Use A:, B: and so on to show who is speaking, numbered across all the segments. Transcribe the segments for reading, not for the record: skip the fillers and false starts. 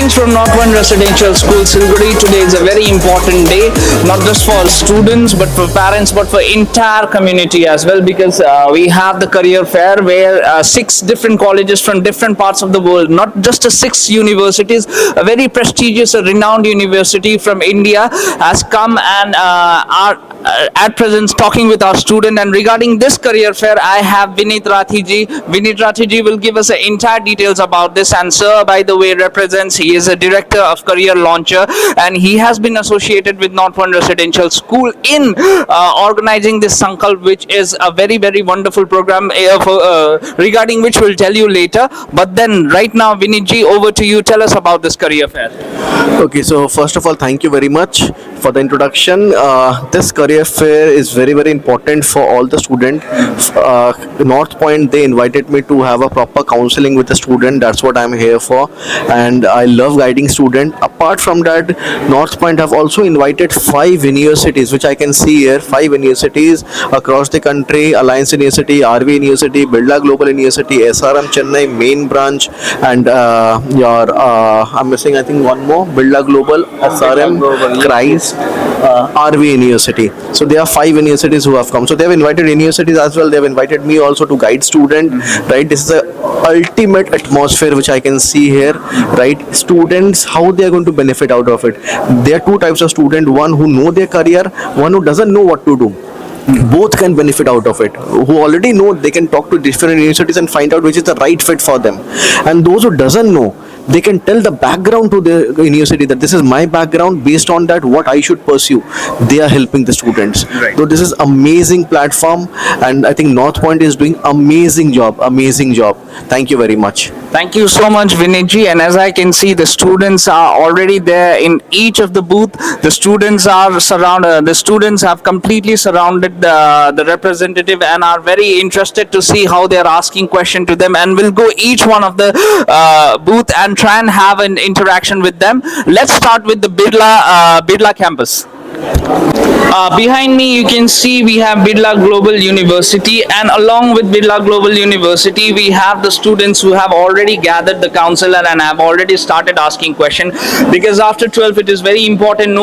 A: Students from North One Residential School, Silguri, today is a very important day, not just for students, but for parents, but for entire community as well, because we have the career fair where six different colleges from different parts of the world, not just six universities, a very prestigious, renowned university from India has come and are at present talking with our student. And regarding this career fair, I have Vinit Rathiji. Vinit Rathiji will give us the entire details about this. And sir, by the way, represents, he is a director of Career Launcher, and he has been associated with North One Residential School in organizing this Sankalp, which is a very, very wonderful program regarding which we'll tell you later. But then right now, Vinitji, over to you. Tell us about this career fair.
B: Okay, so first of all, thank you very much for the introduction. This career fair is very, very important for all the students. North Point, they invited me to have a proper counseling with the student. That's what I'm here for, and I love guiding students. Apart from that, North Point have also invited 5 universities, which I can see here. 5 universities across the country: Alliance University, RV University, Birla Global University, SRM Chennai main branch, and I'm missing, I think, one more: Birla Global, SRM, Christ, RV University. So there are 5 universities who have come. So they have invited universities as well. They have invited me also to guide student. Right, this is the ultimate atmosphere which I can see here. Right, students, how they are going to benefit out of it. There are 2 types of student: one who know their career, one who doesn't know what to do. Both can benefit out of it. Who already know, they can talk to different universities and find out which is the right fit for them. And those who doesn't know, they can tell the background to the university that this is my background, based on that what I should pursue. They are helping the students.
A: Right.
B: So this is amazing platform, and I think North Point is doing amazing job. Thank you very much.
A: Thank you so much, Vinitji. And as I can see, the students are already there in each of the booth. The students are surrounded. The students have completely surrounded the representative and are very interested to see how they are asking question to them. And we'll go each one of the booth and try and have an interaction with them. Let's start with the Birla campus. Behind me you can see we have Birla Global University, and along with Birla Global University we have the students who have already gathered the counselor and have already started asking question, because after 12 it is very important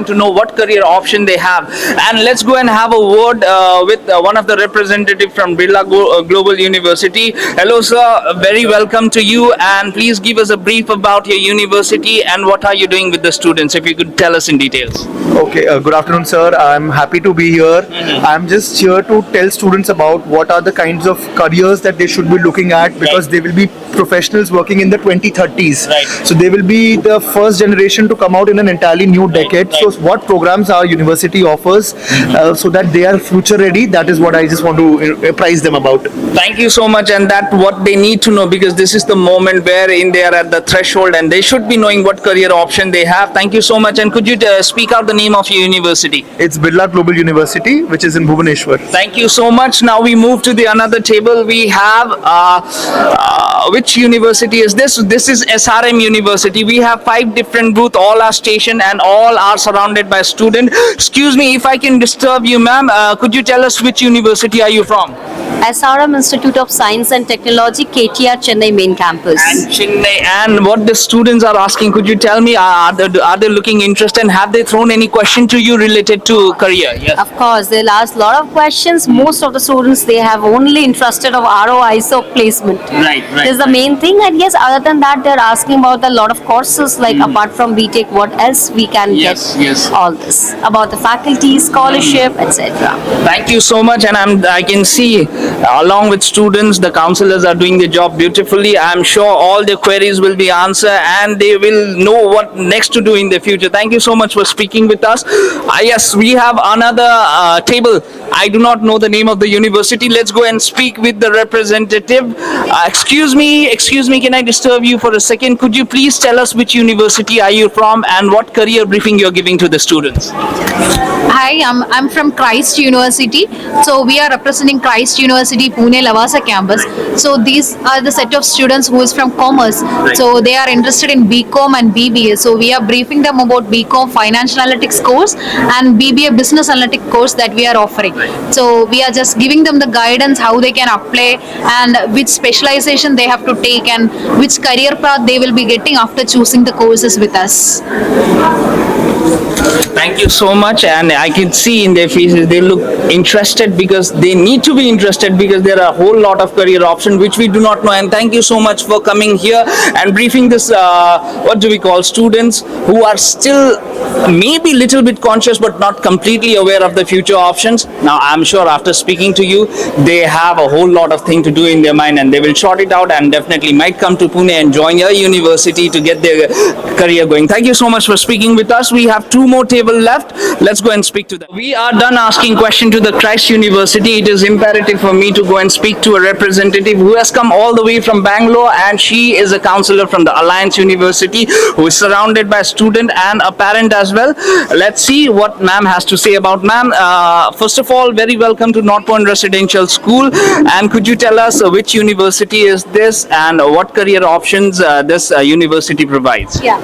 A: to know what career option they have. And let's go and have a word with one of the representative from Birla Global University. Hello sir, very welcome to you, and please give us a brief about your university and what are you doing with the students, if you could tell us in details.
C: Okay, good afternoon, sir. I'm happy to be here. I'm just here to tell students about what are the kinds of careers that they should be looking at, because they will be professionals working in the 2030s.
A: Right.
C: So they will be the first generation to come out in an entirely new decade. So what programs our university offers so that they are future ready, that is what I just want to apprise them about.
A: Thank you so much, and that what they need to know, because this is the moment wherein they are at the threshold and they should be knowing what career option they have. Thank you so much, and could you speak out the name of your university?
C: It's Birla Global University, which is in Bhubaneswar.
A: Thank you so much. Now we move to the another table. We have which university is this? This is SRM University. We have 5 different booths, all are stationed and all are surrounded by students. Excuse me if I can disturb you, ma'am. Could you tell us which university are you from?
D: SRM Institute of Science and Technology, KTR Chennai main campus.
A: And Chennai. And what the students are asking, could you tell me, are they looking interested, and have they thrown any question to you related to career? Yes.
D: Of course, they'll ask a lot of questions. Most of the students, they have only interested of ROI, so placement.
A: Right.
D: This is the main thing. And yes, other than that, they're asking about a lot of courses, like apart from BTech, what else we can get. All this about the faculty, scholarship, etc.
A: Thank you so much, and I can see along with students, the counselors are doing their job beautifully. I'm sure all their queries will be answered and they will know what next to do in the future. Thank you so much for speaking with us. Yes, we have another table. I do not know the name of the university. Let's go and speak with the representative. Excuse me, can I disturb you for a second? Could you please tell us which university are you from and what career briefing you're giving to the students?
E: Hi, I'm from Christ University. So we are representing Christ University Pune Lavasa campus. So these are the set of students who is from commerce. So they are interested in BCom and BBA. So we are briefing them about BCom Financial Analytics course and BBA Business Analytics course that we are offering. So we are just giving them the guidance how they can apply and which specialization they have to take and which career path they will be getting after choosing the courses with us.
A: Thank you so much, and I can see in their faces they look interested because they need to be interested because there are a whole lot of career options which we do not know. And thank you so much for coming here and briefing this what do we call students who are still maybe little bit conscious but not completely aware of the future options. Now I'm sure after speaking to you they have a whole lot of thing to do in their mind and they will sort it out and definitely might come to Pune and join your university to get their career going. Thank you so much for speaking with us. We have two more tables left. Let's go and speak to them. We are done asking question to the Christ University. It is imperative for me to go and speak to a representative who has come all the way from Bangalore, and she is a counselor from the Alliance University who is surrounded by student and a parent as well. Let's see what ma'am has to say about ma'am. First of all, very welcome to North Point Residential School, and could you tell us which university is this and what career options this university provides?
F: Yeah,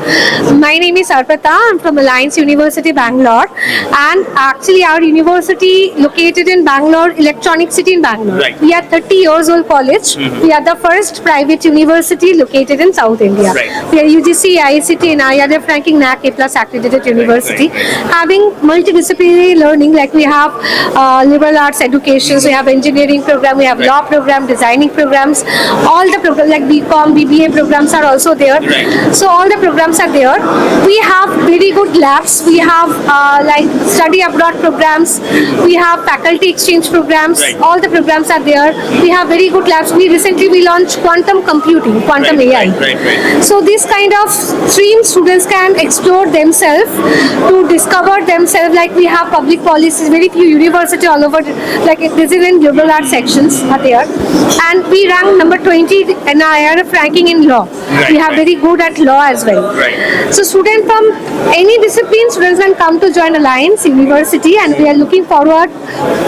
F: my name is Arpita. I'm from Alliance University, Bangalore, and actually our university located in Bangalore, Electronic City in Bangalore.
A: Right.
F: We are 30 years old college. We are the first private university located in South India.
A: Right.
F: We are UGC, ICT, and IRF ranking NAC A+ accredited university, having multidisciplinary learning. Like we have liberal arts education, we have engineering program, we have law program, designing programs. All the programs like BCom, BBA programs are also there. So all the programs are there. We have very good labs. We have like study abroad programs. We have faculty exchange programs. All the programs are there. We have very good labs. We launched quantum computing, quantum AI. So this kind of stream students can explore themselves to discover themselves. Like we have public policies, very few universities all over, like Brazilian liberal arts sections are there. And we rank number 20 in IRF ranking in law. We have very good at law as well. So students from any discipline, students can come to join Alliance University, and we are looking forward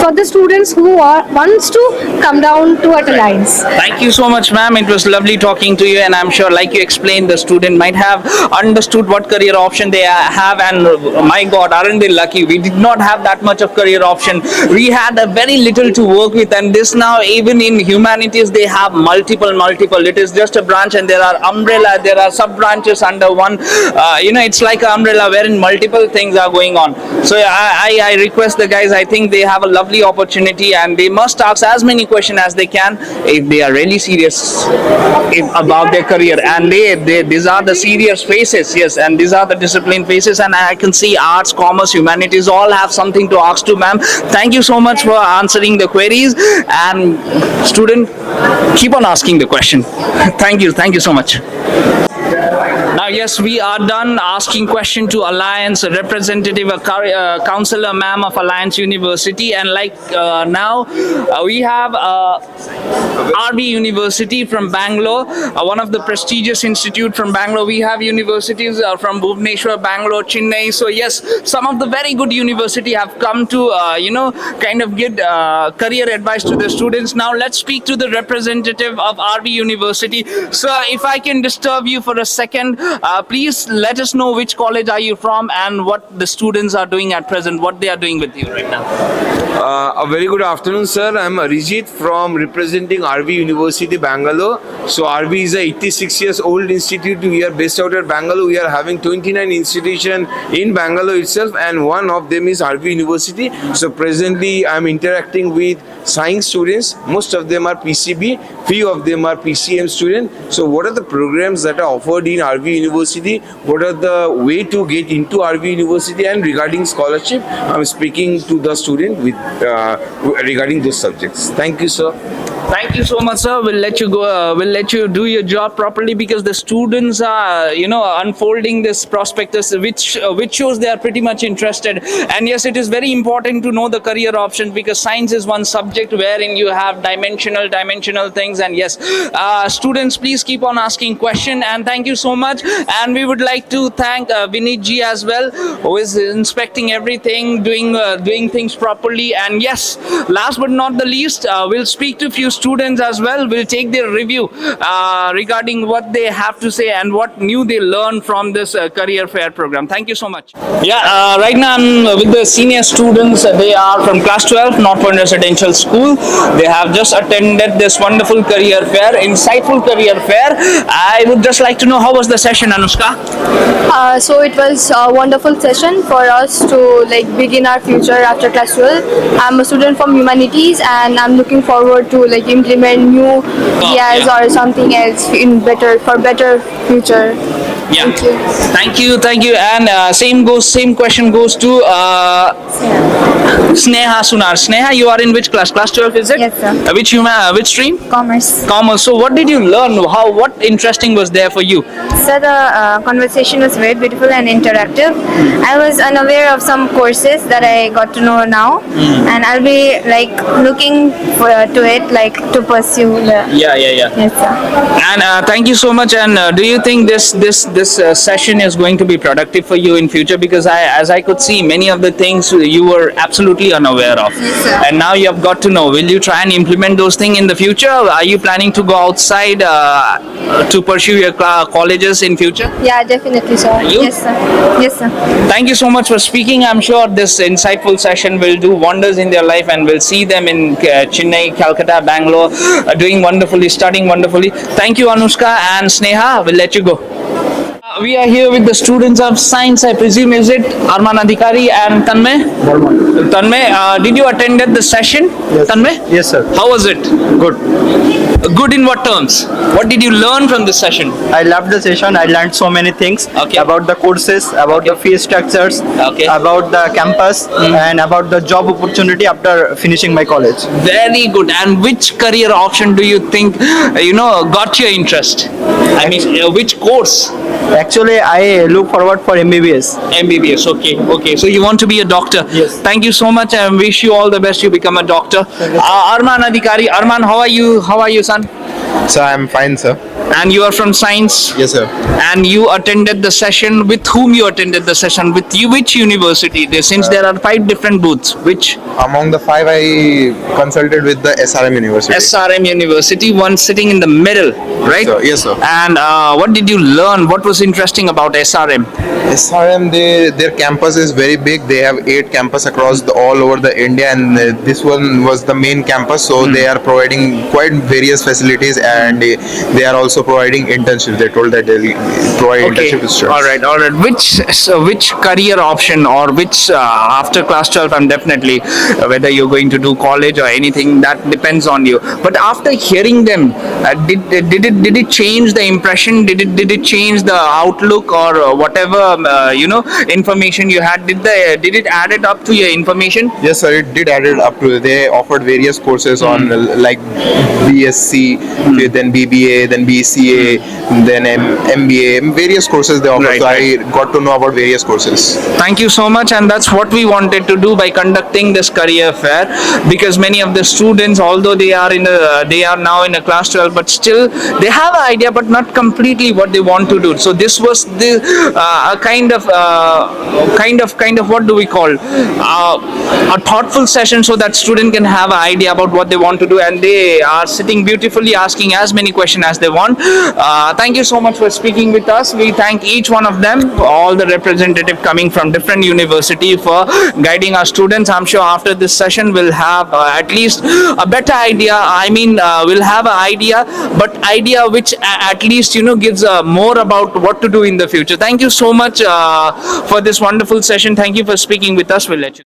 F: for the students who wants to come down to at Alliance.
A: Thank you so much, ma'am. It was lovely talking to you, and I'm sure, like you explained, the student might have understood what career option they have. And my God, aren't they lucky? We did not have that much of career option. We had a very little to work with, and this now, even in humanities, they have multiple. It is just a branch, and there are umbrella, there are sub branches under one. It's like an umbrella wherein multiple things are going on. So I request the guys. I think they have a lovely opportunity, and they must ask as many questions as they can if they are really serious about their career. And these are the serious phases, yes, and these are the discipline phases. And I can see arts, commerce, humanities all have something to ask to ma'am. Thank you so much for answering the queries, and student, keep on asking the question. Thank you so much. Now, yes, we are done asking question to Alliance representative, counselor ma'am of Alliance University, and we have RV University from Bangalore, one of the prestigious institute from Bangalore. We have universities from Bhubaneswar, Bangalore, Chennai. So yes, some of the very good university have come to kind of give career advice to the students. Now let's speak to the representative of RV University. Sir, if I can disturb you for a second, please let us know which college are you from and what the students are doing at present, what they are doing with you right now.
G: A very good afternoon, sir. I'm Arijit from representing RV University, Bangalore. So RV is a 86 years old institute. We are based out at Bangalore. We are having 29 institutions in Bangalore itself, and one of them is RV University. So presently, I'm interacting with science students. Most of them are PCB. Few of them are PCM students. So what are the programs that are offered in RV University? What are the way to get into RV University? And regarding scholarship, I'm speaking to the student with regarding those subjects. Thank you, sir.
A: Thank you so much, sir. We'll let you go. We'll let you do your job properly because the students are, unfolding this prospectus, which shows they are pretty much interested. And yes, it is very important to know the career options because science is one subject wherein you have dimensional things. And yes, students, please keep on asking questions. And thank you so much. And we would like to thank Vinit ji as well, who is inspecting everything, doing things properly. And yes, last but not the least, we'll speak to few students as well. We'll take their review regarding what they have to say and what new they learned from this career fair program. Thank you so much. Yeah, right now I'm with the senior students. They are from class 12, North Point Residential School. They have just attended this wonderful career fair, insightful career fair. I would just like to know, how was the session, Anushka?
H: So it was a wonderful session for us to begin our future after class 12. I'm a student from humanities and I'm looking forward to implement new ideas
A: yeah.
H: or something else for better future.
A: Yeah.
H: Thank you.
A: Thank you. And same question goes to Sneha Sunar. Sneha, you are in which class? Class 12, is it?
H: Yes, sir.
A: Which stream?
H: Commerce.
A: Commerce. So what did you learn? What interesting was there for you?
H: So the conversation was very beautiful and interactive. I was unaware of some courses that I got to know now, and I'll be looking to it to pursue the.
A: Yeah.
H: Yes, sir.
A: And thank you so much. And do you think this session is going to be productive for you in future? Because as I could see, many of the things you were absolutely unaware of,
H: Yes, sir.
A: and now you have got to know. Will you try and implement those things in the future? Are you planning to go outside to pursue your colleges in future?
H: Yeah, definitely, sir.
A: You?
H: Yes, sir. Yes, sir.
A: Thank you so much for speaking. I'm sure this insightful session will do wonders in their life, and we'll see them in Chennai, Calcutta, Bangalore, doing wonderfully, studying wonderfully. Thank you, Anushka and Sneha. We'll let you go. We are here with the students of science, I presume. Is it Arman Adhikari and Tanmay? Tanmay, did you attend the session?
C: Yes.
A: Tanmay?
C: Yes, sir.
A: How was it?
C: Good.
A: Good in what terms? What did you learn from this session?
C: I loved the session. I learned so many things
A: Okay.
C: about the courses, about the fee structures,
A: Okay.
C: about the campus, and about the job opportunity after finishing my college.
A: Very good. And which career option do you think, got your interest? I mean, which course?
C: Actually, I look forward for MBBS.
A: MBBS. Okay. So you want to be a doctor?
C: Yes.
A: Thank you so much. I wish you all the best. You become a doctor. Arman Adhikari. Arman, how are you? How are you, son?
I: So I'm fine, sir.
A: And you are from science?
I: Yes, sir.
A: And you attended the session. With whom you attended the session? With you, which university? Since there are 5 different booths, which?
I: Among the 5, I consulted with the SRM University.
A: SRM University, one sitting in the middle, right?
I: Yes, sir.
A: And what did you learn? What was interesting about SRM?
I: SRM, their campus is very big. They have 8 campus across all over the India, and this one was the main campus. So they are providing quite various facilities, and they are also providing internships. They told that they'll provide internships.
A: All right. Which career option or which after class 12? I'm definitely whether you're going to do college or anything, that depends on you. But after hearing them, did it change the impression? Did it change the outlook or whatever information you had? Did it add it up to your information?
I: Yes, sir. It did add it up to. They offered various courses on like BSc, then BBA, then BCA, then MBA, various courses they offer.
A: Right,
I: So
A: right.
I: I got to know about various courses.
A: Thank you so much, and that's what we wanted to do by conducting this career fair, because many of the students, although they are now in a class 12, but still they have an idea, but not completely what they want to do. So this was a kind of what do we call a thoughtful session, so that student can have an idea about what they want to do, and they are sitting beautifully asking as many questions as they want. Thank you so much for speaking with us. We thank each one of them, all the representative coming from different university, for guiding our students. I'm sure after this session we'll have at least a better idea. I mean, we'll have an idea, but idea which at least gives more about what to do in the future. Thank you so much for this wonderful session. Thank you for speaking with us. We'll let you.